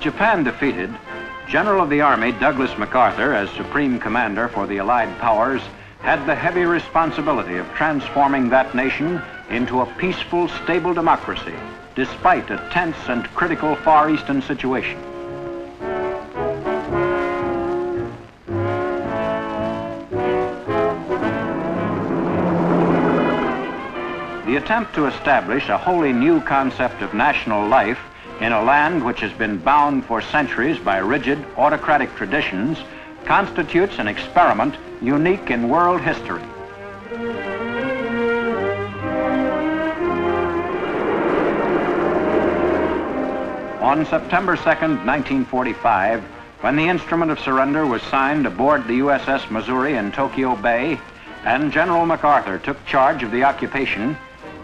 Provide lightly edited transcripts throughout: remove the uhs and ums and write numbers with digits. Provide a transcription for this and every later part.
Japan defeated, General of the Army Douglas MacArthur, as Supreme Commander for the Allied powers, had the heavy responsibility of transforming that nation into a peaceful, stable democracy, despite a tense and critical Far Eastern situation. The attempt to establish a wholly new concept of national life in a land which has been bound for centuries by rigid autocratic traditions constitutes an experiment unique in world history. On September 2nd, 1945, when the instrument of surrender was signed aboard the USS Missouri in Tokyo Bay, and General MacArthur took charge of the occupation,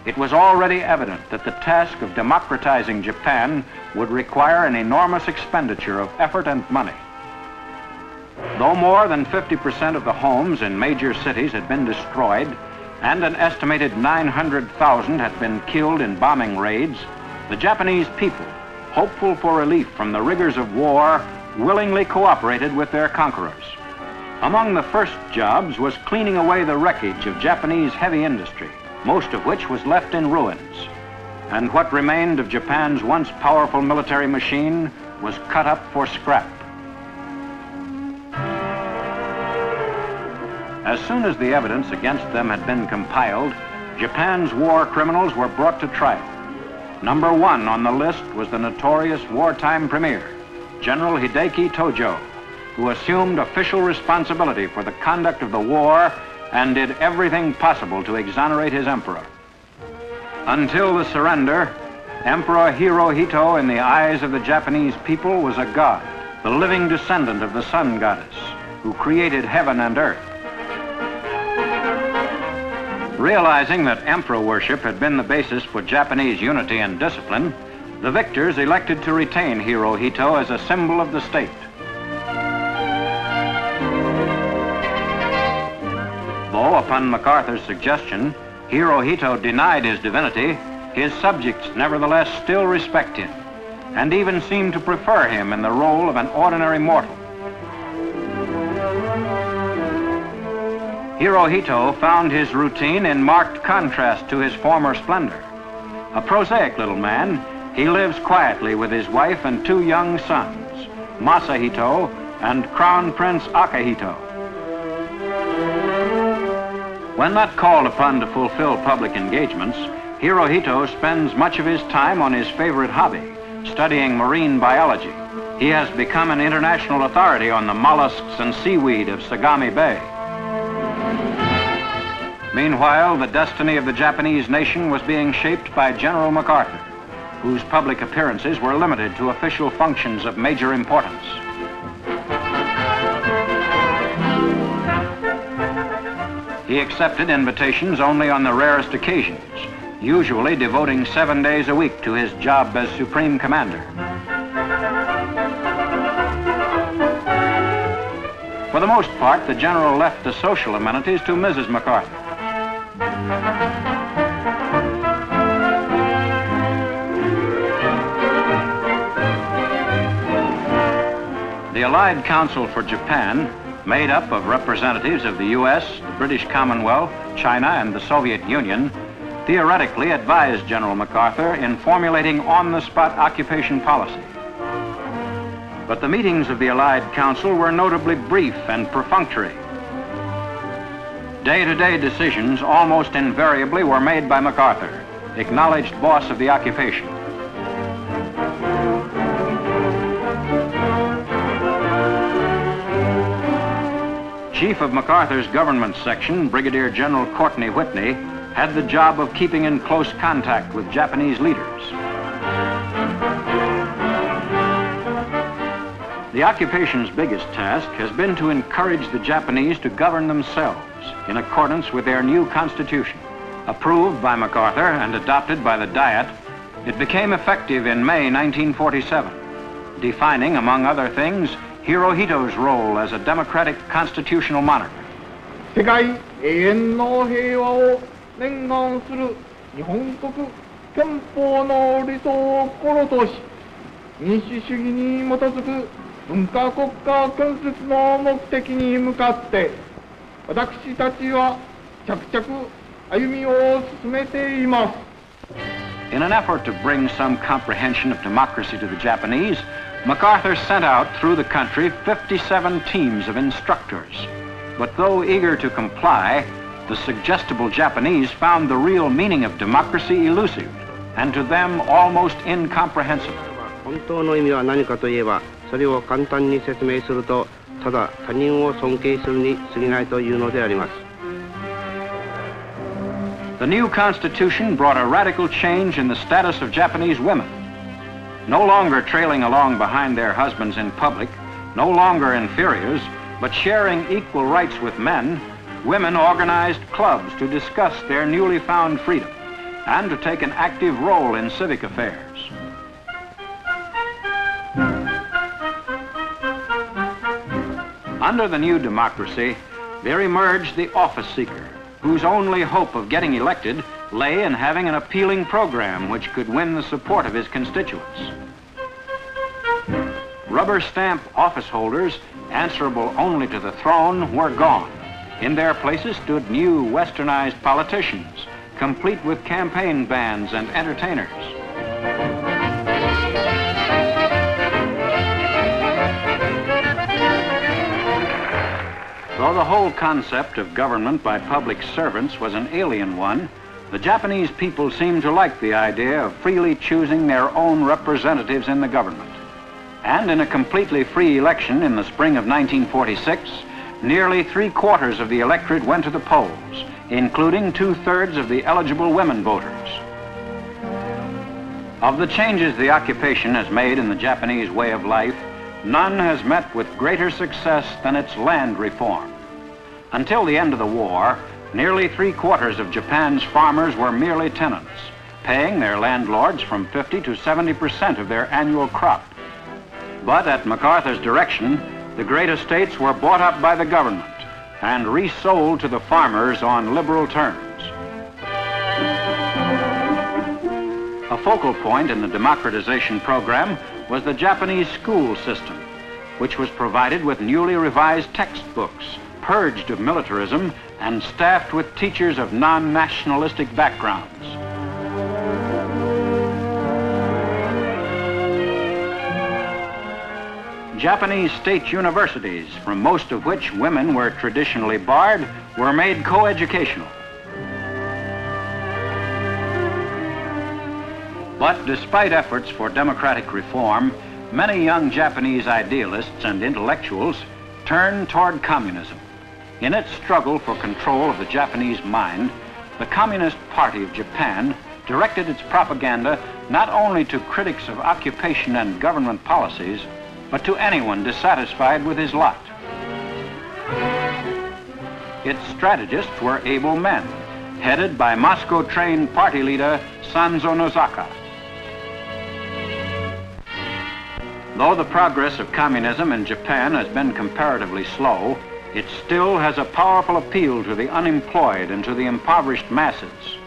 it was already evident that the task of democratizing Japan would require an enormous expenditure of effort and money. Though more than 50% of the homes in major cities had been destroyed, and an estimated 900,000 had been killed in bombing raids, the Japanese people, hopeful for relief from the rigors of war, willingly cooperated with their conquerors. Among the first jobs was cleaning away the wreckage of Japanese heavy industry, most of which was left in ruins. And what remained of Japan's once powerful military machine was cut up for scrap. As soon as the evidence against them had been compiled, Japan's war criminals were brought to trial. Number one on the list was the notorious wartime premier, General Hideki Tojo, who assumed official responsibility for the conduct of the war and did everything possible to exonerate his emperor. Until the surrender, Emperor Hirohito in the eyes of the Japanese people was a god, the living descendant of the sun goddess, who created heaven and earth. Realizing that emperor worship had been the basis for Japanese unity and discipline, the victors elected to retain Hirohito as a symbol of the state. Though, upon MacArthur's suggestion, Hirohito denied his divinity, his subjects nevertheless still respect him, and even seem to prefer him in the role of an ordinary mortal. Hirohito found his routine in marked contrast to his former splendor. A prosaic little man, he lives quietly with his wife and two young sons, Masahito and Crown Prince Akihito. When not called upon to fulfill public engagements, Hirohito spends much of his time on his favorite hobby, studying marine biology. He has become an international authority on the mollusks and seaweed of Sagami Bay. Meanwhile, the destiny of the Japanese nation was being shaped by General MacArthur, whose public appearances were limited to official functions of major importance. He accepted invitations only on the rarest occasions, usually devoting 7 days a week to his job as Supreme Commander. For the most part, the general left the social amenities to Mrs. MacArthur. The Allied Council for Japan, made up of representatives of the U.S., the British Commonwealth, China, and the Soviet Union, theoretically advised General MacArthur in formulating on-the-spot occupation policy. But the meetings of the Allied Council were notably brief and perfunctory. Day-to-day decisions almost invariably were made by MacArthur, acknowledged boss of the occupation. Chief of MacArthur's government section, Brigadier General Courtney Whitney, had the job of keeping in close contact with Japanese leaders. The occupation's biggest task has been to encourage the Japanese to govern themselves in accordance with their new constitution. Approved by MacArthur and adopted by the Diet, it became effective in May 1947, defining, among other things, Hirohito's role as a democratic constitutional monarch. 世界永遠の平和を念願する日本国憲法の理想を心とし、民主主義に基づく文化国家建設の目的に向かって、私たちは着々歩みを進めています。In an effort to bring some comprehension of democracy to the Japanese, MacArthur sent out through the country 57 teams of instructors. But though eager to comply, the suggestible Japanese found the real meaning of democracy elusive, and to them almost incomprehensible. 本当の意味は何かといえば、それを簡単に説明すると、ただ他人を尊敬するに過ぎないというのであります。The new Constitution brought a radical change in the status of Japanese women. No longer trailing along behind their husbands in public, no longer inferiors, but sharing equal rights with men, women organized clubs to discuss their newly found freedom and to take an active role in civic affairs. Under the new democracy, there emerged the office seeker, whose only hope of getting elected lay in having an appealing program which could win the support of his constituents. Rubber stamp office holders, answerable only to the throne, were gone. In their places stood new westernized politicians, complete with campaign bands and entertainers. Though the whole concept of government by public servants was an alien one, the Japanese people seemed to like the idea of freely choosing their own representatives in the government. And in a completely free election in the spring of 1946, nearly 3/4 of the electorate went to the polls, including 2/3 of the eligible women voters. Of the changes the occupation has made in the Japanese way of life, none has met with greater success than its land reform. Until the end of the war, nearly 3/4 of Japan's farmers were merely tenants, paying their landlords from 50 to 70% of their annual crop. But at MacArthur's direction, the great estates were bought up by the government and resold to the farmers on liberal terms. A focal point in the democratization program was the Japanese school system, which was provided with newly revised textbooks, purged of militarism, and staffed with teachers of non-nationalistic backgrounds. Japanese state universities, from most of which women were traditionally barred, were made co-educational. But despite efforts for democratic reform, many young Japanese idealists and intellectuals turned toward communism. In its struggle for control of the Japanese mind, the Communist Party of Japan directed its propaganda not only to critics of occupation and government policies, but to anyone dissatisfied with his lot. Its strategists were able men, headed by Moscow-trained party leader Sanzo Nozaka. Though the progress of communism in Japan has been comparatively slow, it still has a powerful appeal to the unemployed and to the impoverished masses.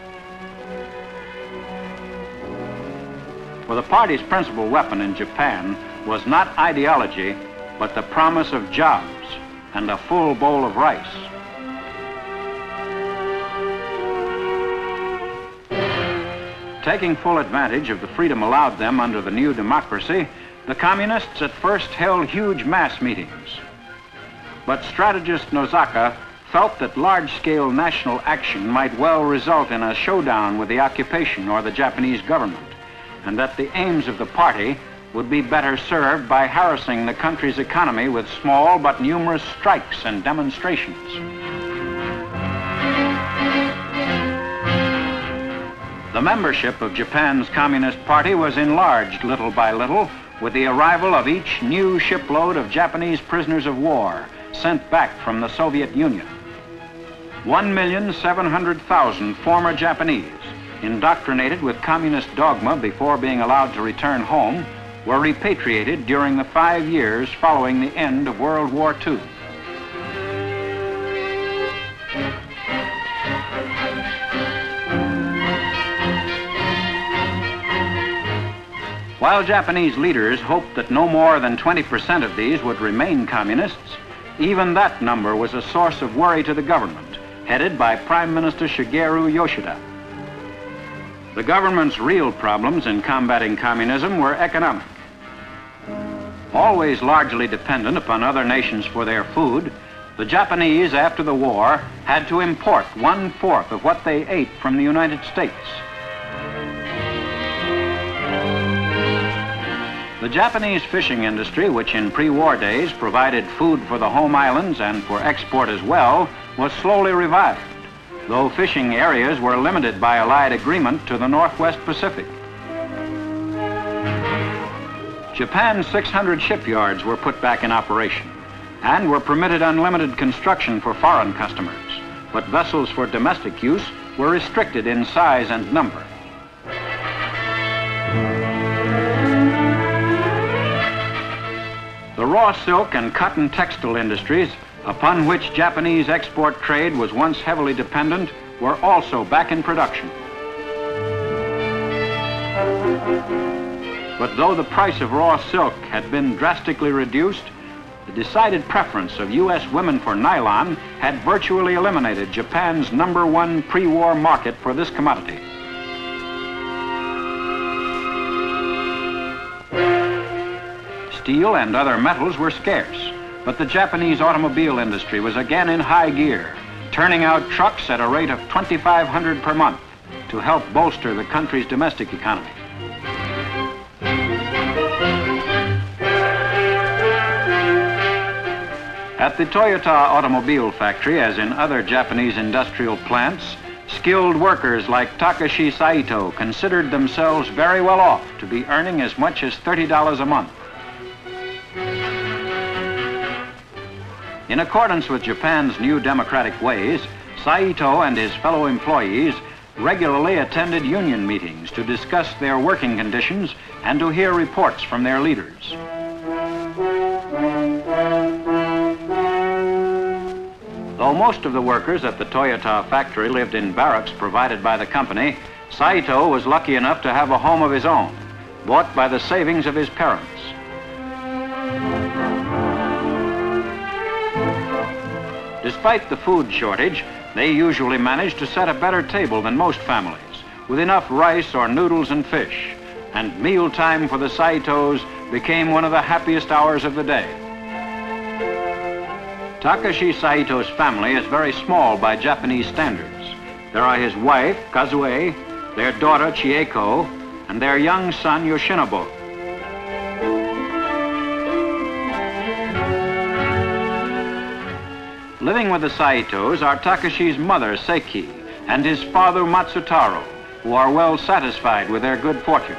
For the party's principal weapon in Japan was not ideology, but the promise of jobs and a full bowl of rice. Taking full advantage of the freedom allowed them under the new democracy, the communists at first held huge mass meetings. But strategist Nozaka felt that large-scale national action might well result in a showdown with the occupation or the Japanese government, and that the aims of the party would be better served by harassing the country's economy with small but numerous strikes and demonstrations. The membership of Japan's Communist Party was enlarged little by little with the arrival of each new shipload of Japanese prisoners of war sent back from the Soviet Union. 1,700,000 former Japanese, indoctrinated with communist dogma before being allowed to return home, were repatriated during the 5 years following the end of World War II. While Japanese leaders hoped that no more than 20% of these would remain communists, even that number was a source of worry to the government, headed by Prime Minister Shigeru Yoshida. The government's real problems in combating communism were economic. Always largely dependent upon other nations for their food, the Japanese, after the war, had to import 1/4 of what they ate from the United States. The Japanese fishing industry, which in pre-war days provided food for the home islands and for export as well, was slowly revived, though fishing areas were limited by Allied agreement to the Northwest Pacific. Japan's 600 shipyards were put back in operation and were permitted unlimited construction for foreign customers, but vessels for domestic use were restricted in size and number. The raw silk and cotton textile industries, upon which Japanese export trade was once heavily dependent, were also back in production. But though the price of raw silk had been drastically reduced, the decided preference of U.S. women for nylon had virtually eliminated Japan's #1 pre-war market for this commodity. Steel and other metals were scarce, but the Japanese automobile industry was again in high gear, turning out trucks at a rate of 2,500 per month to help bolster the country's domestic economy. At the Toyota automobile factory, as in other Japanese industrial plants, skilled workers like Takashi Saito considered themselves very well off to be earning as much as $30 a month. In accordance with Japan's new democratic ways, Saito and his fellow employees regularly attended union meetings to discuss their working conditions and to hear reports from their leaders. Though most of the workers at the Toyota factory lived in barracks provided by the company, Saito was lucky enough to have a home of his own, bought by the savings of his parents. Despite the food shortage, they usually managed to set a better table than most families, with enough rice or noodles and fish, and mealtime for the Saitos became one of the happiest hours of the day. Takashi Saito's family is very small by Japanese standards. There are his wife, Kazue, their daughter, Chieko, and their young son, Yoshinobu. Living with the Saitos are Takashi's mother, Seiki, and his father, Matsutaro, who are well satisfied with their good fortune.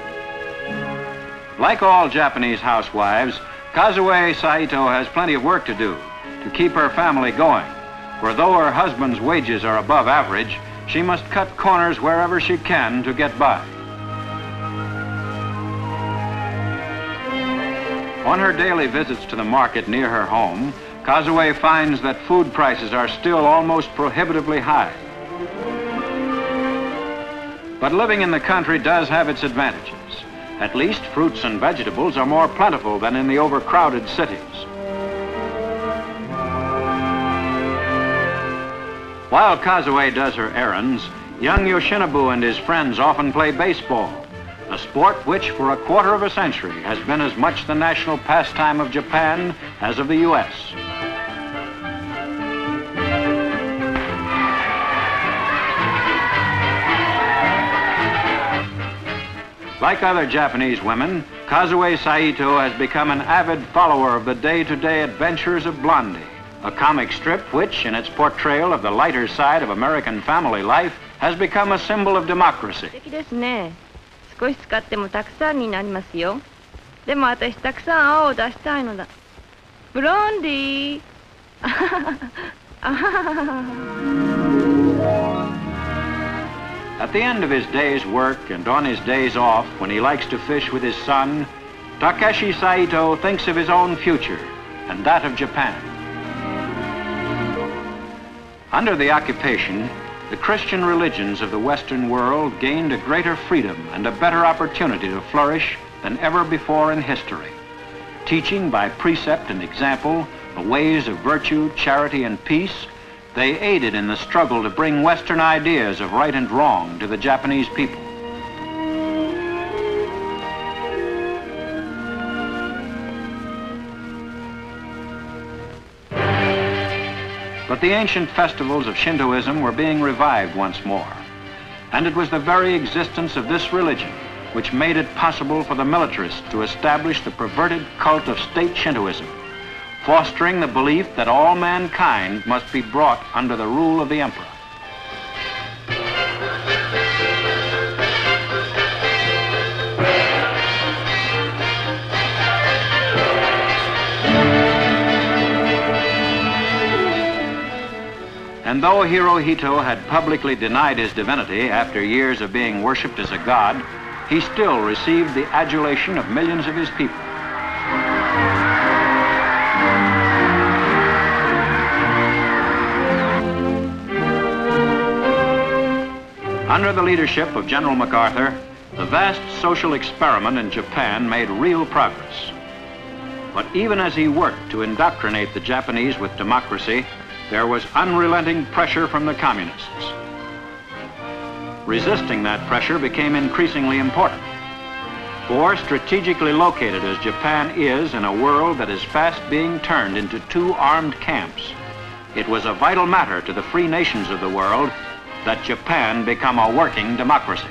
Like all Japanese housewives, Kazue Saito has plenty of work to do to keep her family going, for though her husband's wages are above average, she must cut corners wherever she can to get by. On her daily visits to the market near her home, Kazue finds that food prices are still almost prohibitively high. But living in the country does have its advantages. At least fruits and vegetables are more plentiful than in the overcrowded cities. While Kazue does her errands, young Yoshinobu and his friends often play baseball, a sport which for a quarter of a century has been as much the national pastime of Japan as of the U.S. Like other Japanese women, Kazue Saito has become an avid follower of the day-to-day adventures of Blondie, a comic strip which, in its portrayal of the lighter side of American family life, has become a symbol of democracy. 素敵ですね。少し使ってもたくさんになりますよ。でも私たくさん青を出したいのだ。ブロンディー。At the end of his day's work and on his days off, when he likes to fish with his son, Takashi Saito thinks of his own future and that of Japan. Under the occupation, the Christian religions of the Western world gained a greater freedom and a better opportunity to flourish than ever before in history. Teaching by precept and example the ways of virtue, charity, and peace, they aided in the struggle to bring Western ideas of right and wrong to the Japanese people. But the ancient festivals of Shintoism were being revived once more. And it was the very existence of this religion which made it possible for the militarists to establish the perverted cult of state Shintoism, fostering the belief that all mankind must be brought under the rule of the emperor. And though Hirohito had publicly denied his divinity after years of being worshipped as a god, he still received the adulation of millions of his people. Under the leadership of General MacArthur, the vast social experiment in Japan made real progress. But even as he worked to indoctrinate the Japanese with democracy, there was unrelenting pressure from the communists. Resisting that pressure became increasingly important. For strategically located as Japan is in a world that is fast being turned into two armed camps, it was a vital matter to the free nations of the world that Japan become a working democracy.